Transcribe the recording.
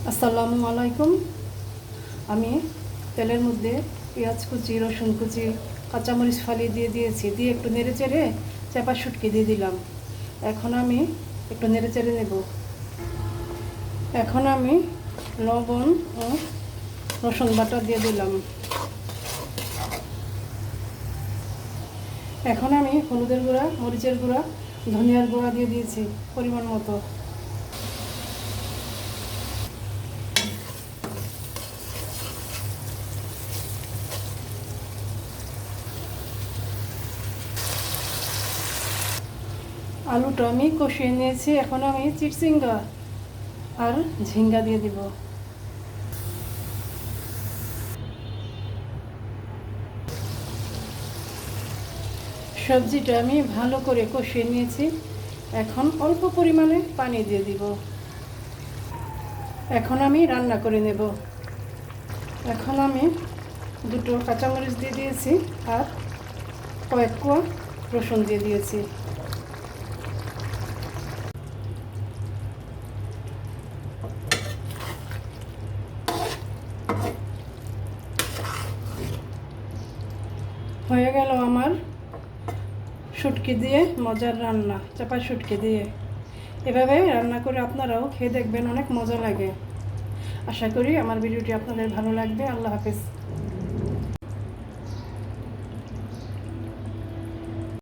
আসসালামু আলাইকুম। আমি তেলের মধ্যে পেঁয়াজ কুচি, রসুন কুচি, কাঁচামরিচ ফালি দিয়ে দিয়েছি, দিয়ে একটু নেড়ে চেড়ে চাপা শুটকি দিয়ে দিলাম। এখন আমি একটু নেড়ে চেড়ে নেব। এখন আমি লবণ ও রসুন বাটা দিয়ে দিলাম। এখন আমি হলুদের গুঁড়া, মরিচের গুঁড়া, ধনিয়ার গুঁড়া দিয়ে দিয়েছি পরিমাণ মতো। আলুটা আমি কষিয়ে নিয়েছি। এখন আমি চিচিঙ্গা আর ঝিঙ্গা দিয়ে দিব। সবজিটা আমি ভালো করে কষিয়ে নিয়েছি। এখন অল্প পরিমাণে পানি দিয়ে দিব। এখন আমি রান্না করে নেব। এখন আমি দুটো কাঁচামরিচ দিয়ে দিয়েছি আর কয়েক কোয়া রসুন দিয়ে দিয়েছি। হয়ে গেল আমার শুটকি দিয়ে মজার রান্না, চাপা শুটকি দিয়ে। এভাবে রান্না করে আপনারাও খেয়ে দেখবেন, অনেক মজা লাগে। আশা করি আমার ভিডিওটি আপনাদের ভালো লাগবে। আল্লাহ হাফেজ।